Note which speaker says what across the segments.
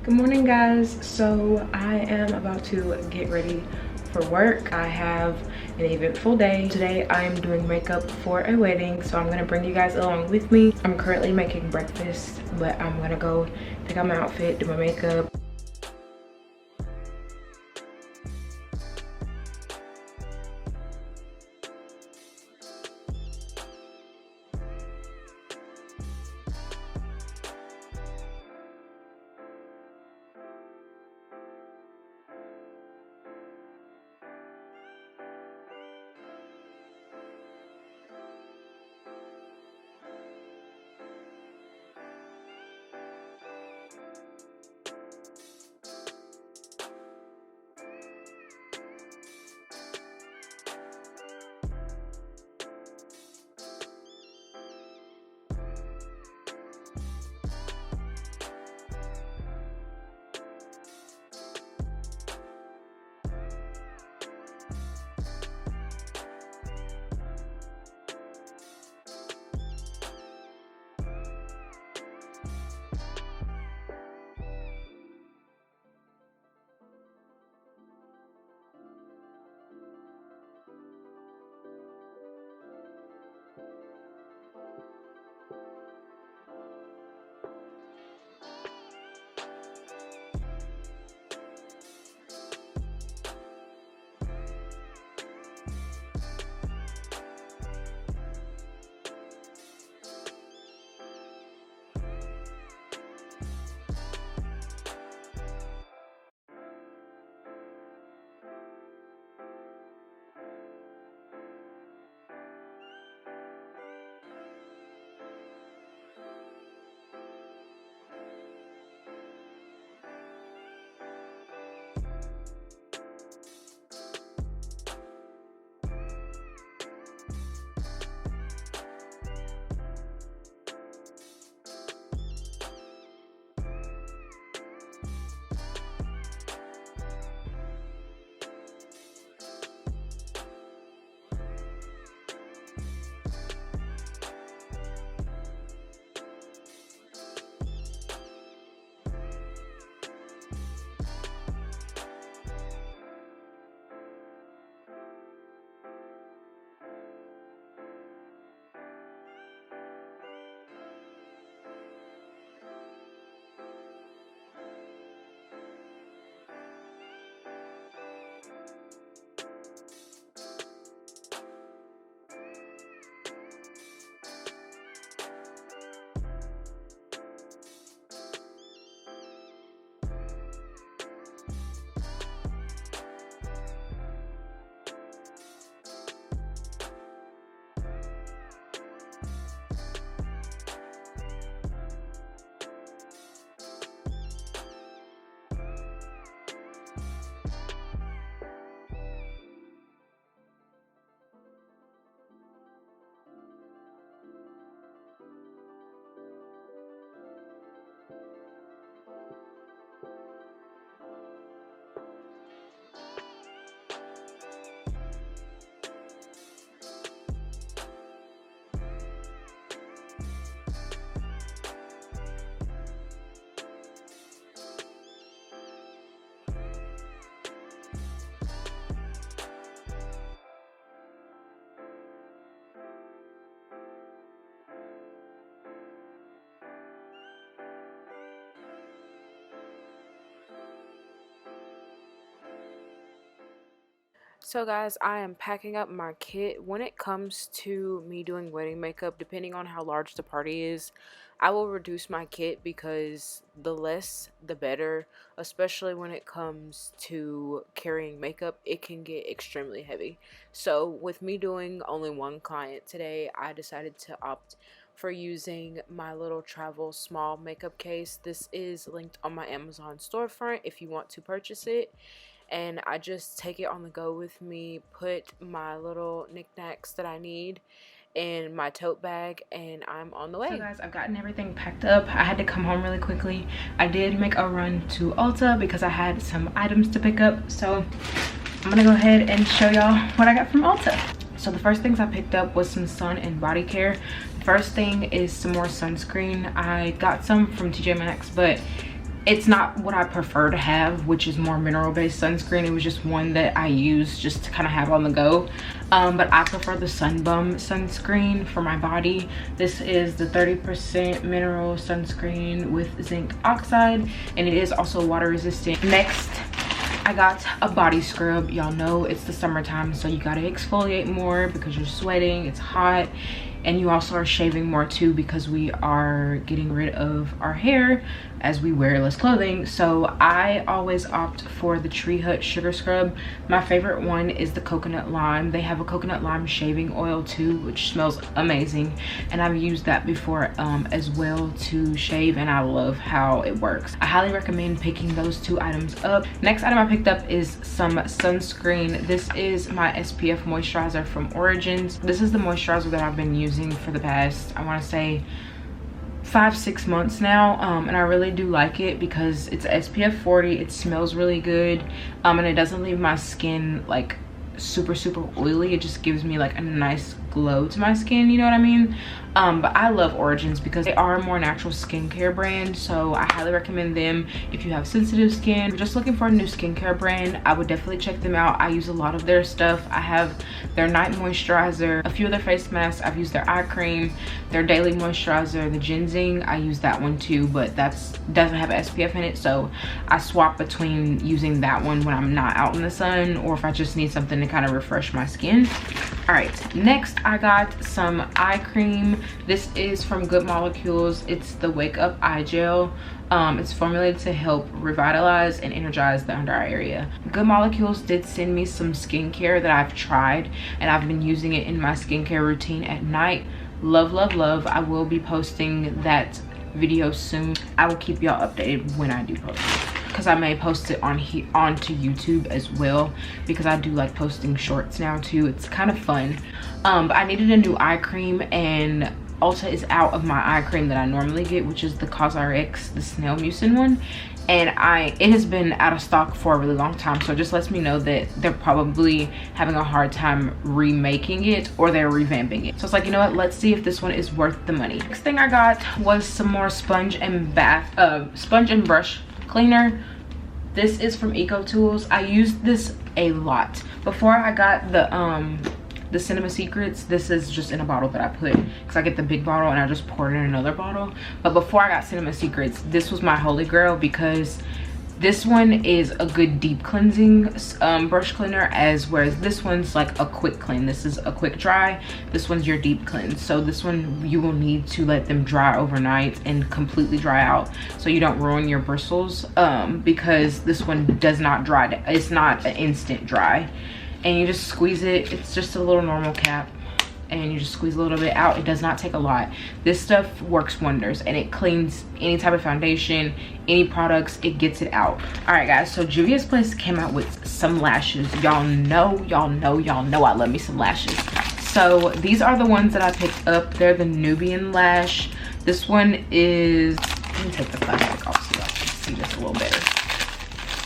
Speaker 1: Good morning, guys. So I am about to get ready for work. I have an eventful day. Today I am doing makeup for a wedding, so I'm gonna bring you guys along with me. I'm currently making breakfast, but I'm gonna go pick out my outfit, do my makeup. So guys, I am packing up my kit. When it comes to me doing wedding makeup, depending on how large the party is, I will reduce my kit because the less the better, especially when it comes to carrying makeup. It can get extremely heavy. So with me doing only one client today, I decided to opt for using my little travel small makeup case. This is linked on my Amazon storefront if you want to purchase it. And I just take it on the go with me, put my little knickknacks that I need in my tote bag, and I'm on the way. So guys, I've gotten everything packed up. I had to come home really quickly. I did make a run to Ulta because I had some items to pick up, so I'm gonna go ahead and show y'all what I got from Ulta. So the first things I picked up was some sun and body care. First thing is some more sunscreen. I got some from TJ Maxx, but it's not what I prefer to have, which is more mineral based sunscreen. It was just one that I use just to kind of have on the go. But I prefer the Sunbum sunscreen for my body. This is the 30% mineral sunscreen with zinc oxide, and it is also water resistant. Next, I got a body scrub. Y'all know it's the summertime, so you gotta exfoliate more because you're sweating, it's hot, and you also are shaving more too because we are getting rid of our hair as we wear less clothing. So I always opt for the Tree Hut Sugar Scrub. My favorite one is the coconut lime. They have a coconut lime shaving oil too, which smells amazing, and I've used that before as well to shave, and I love how it works. I highly recommend picking those two items up. Next item I picked up is some sunscreen. This is my SPF moisturizer from Origins. This is the moisturizer that I've been using for the past, I want to say 5-6 months now, and I really do like it because it's SPF 40. It smells really good, and it doesn't leave my skin like super oily. It just gives me like a nice glow to my skin, you know what I mean? But I love Origins because they are a more natural skincare brand, so I highly recommend them if you have sensitive skin. If you're just looking for a new skincare brand, I would definitely check them out. I use a lot of their stuff. I have their night moisturizer, a few of their face masks. I've used their eye cream, their daily moisturizer, the ginseng. I use that one too, but that's doesn't have SPF in it, so I swap between using that one when I'm not out in the sun or if I just need something to kind of refresh my skin. All right, next I got some eye cream. This is from Good Molecules. It's the Wake Up Eye Gel. It's formulated to help revitalize and energize the under eye area. Good Molecules did send me some skincare that I've tried, and I've been using it in my skincare routine at night. Love, love, love. I will be posting that video soon. I will keep y'all updated when I do post it, because I may post it onto YouTube as well, because I do like posting shorts now too. It's kind of fun. But I needed a new eye cream, and Ulta is out of my eye cream that I normally get, which is the CosRX, the snail mucin one, and it has been out of stock for a really long time, so it just lets me know that they're probably having a hard time remaking it or they're revamping it. So it's like, you know what, let's see if this one is worth the money. Next thing I got was some more sponge and brush cleaner. This is from Eco Tools. I used this a lot before I got the Cinema Secrets. This is just in a bottle that I put, because I get the big bottle and I just pour it in another bottle. But before I got Cinema Secrets, this was my holy grail, because this one is a good deep cleansing brush cleaner, whereas this one's like a quick clean. This is a quick dry. This one's your deep cleanse. So this one you will need to let them dry overnight and completely dry out, so you don't ruin your bristles, because this one does not dry. It's not an instant dry. And you just squeeze it. It's just a little normal cap, and you just squeeze a little bit out. It does not take a lot. This stuff works wonders, and it cleans any type of foundation, any products. It gets it out. All right guys, so Juvia's Place came out with some lashes. Y'all know I love me some lashes. So these are the ones that I picked up. They're the Nubian lash. This one is, let me take the plastic off so y'all can see this a little better.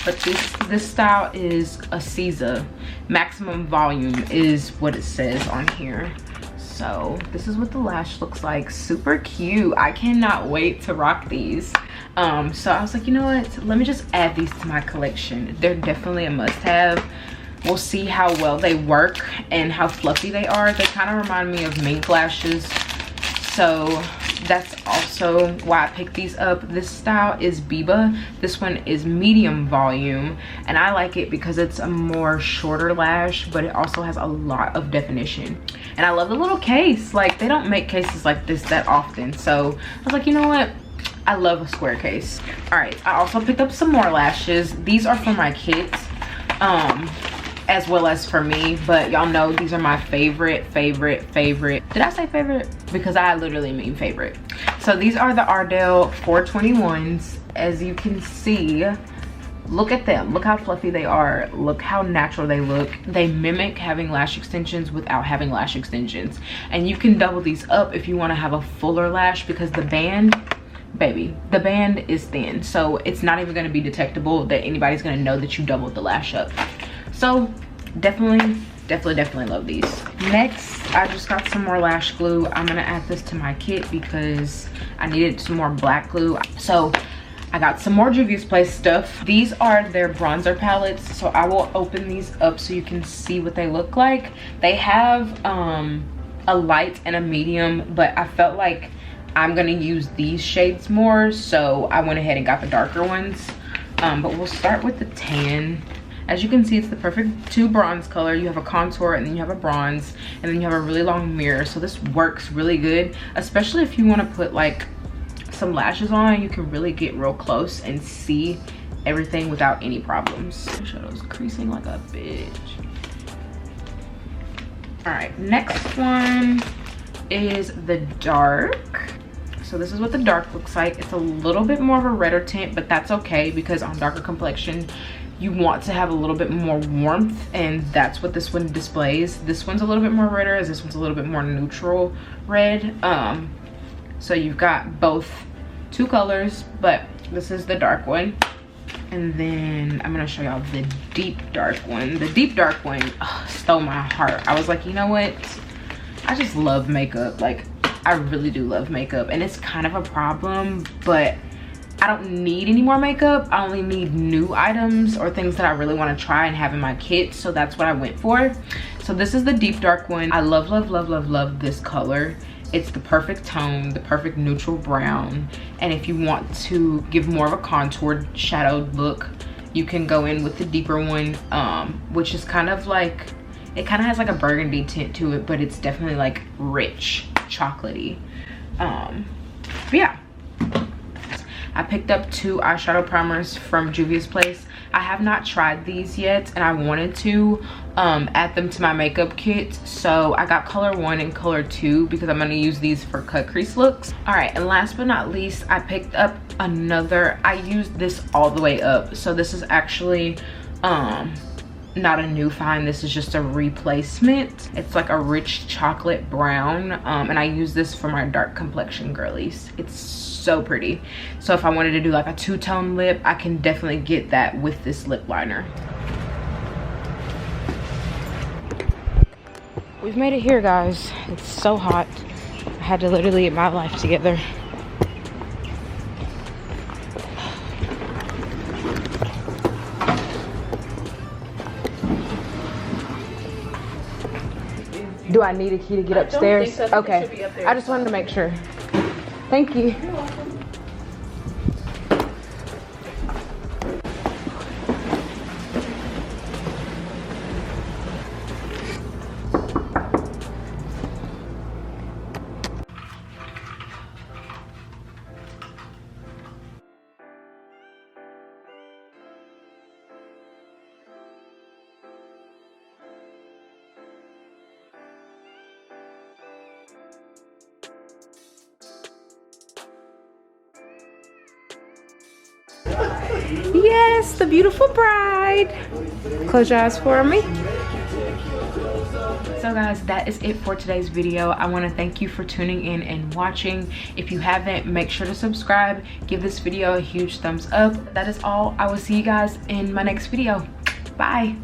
Speaker 1: But this style is a Caesar. Maximum volume is what it says on here. So this is what the lash looks like. Super cute. I cannot wait to rock these. So I was like, you know what, let me just add these to my collection. They're definitely a must-have. We'll see how well they work and how fluffy they are. They kind of remind me of mink lashes, so that's also why I picked these up. This style is Biba. This one is medium volume, and I like it because it's a more shorter lash, but it also has a lot of definition. And I love the little case. Like, they don't make cases like this that often, so I was like, you know what, I love a square case. All right, I also picked up some more lashes. These are for my kids, as well as for me, but y'all know these are my favorite. Did I say favorite? Because I literally mean favorite. So these are the Ardell 421s. As you can see, look at them. Look how fluffy they are. Look how natural they look. They mimic having lash extensions without having lash extensions. And you can double these up if you want to have a fuller lash, because the band, baby, the band is thin, so it's not even going to be detectable that anybody's going to know that you doubled the lash up. So definitely love these. Next, I just got some more lash glue. I'm gonna add this to my kit because I needed some more black glue. So I got some more Juvia's Place stuff. These are their bronzer palettes, so I will open these up so you can see what they look like. They have a light and a medium, but I felt like I'm gonna use these shades more, so I went ahead and got the darker ones. But we'll start with the tan. As you can see, it's the perfect 2 bronze color. You have a contour and then you have a bronze, and then you have a really long mirror. So this works really good, especially if you want to put like some lashes on. You can really get real close and see everything without any problems. Shadow's creasing like a bitch. All right, next one is the dark. So this is what the dark looks like. It's a little bit more of a redder tint, but that's okay because on darker complexion you want to have a little bit more warmth, and that's what this one displays. This one's a little bit more redder, as this one's a little bit more neutral red. So you've got both 2 colors, but this is the dark one. And then I'm gonna show y'all the deep dark one. The deep dark one stole my heart. I was like, you know what? I just love makeup. Like, I really do love makeup, and it's kind of a problem, but I don't need any more makeup. I only need new items or things that I really want to try and have in my kit, so that's what I went for. So this is the deep dark one. I love, love, love, love, love this color. It's the perfect tone, the perfect neutral brown, and if you want to give more of a contoured shadowed look, you can go in with the deeper one, which is kind of like, it kind of has like a burgundy tint to it, but it's definitely like rich, chocolatey. But yeah, I picked up 2 eyeshadow primers from Juvia's Place. I have not tried these yet, and I wanted to add them to my makeup kit. So I got color 1 and color 2 because I'm gonna use these for cut crease looks. All right, and last but not least, I picked up another, I used this all the way up. So this is actually not a new find, this is just a replacement. It's like a rich chocolate brown, and I use this for my dark complexion girlies. It's so pretty. So if I wanted to do like a 2-tone lip, I can definitely get that with this lip liner. We've made it here, guys. It's so hot. I had to literally get my life together. Do I need a key to get upstairs?
Speaker 2: I don't think so. I think
Speaker 1: Okay.
Speaker 2: it should be up there.
Speaker 1: I just wanted to make sure. Thank you.
Speaker 2: You're welcome.
Speaker 1: Yes, the beautiful bride. Close your eyes for me. So guys, that is it for today's video. I want to thank you for tuning in and watching. If you haven't, make sure to subscribe. Give this video a huge thumbs up. That is all. I will see you guys in my next video. Bye.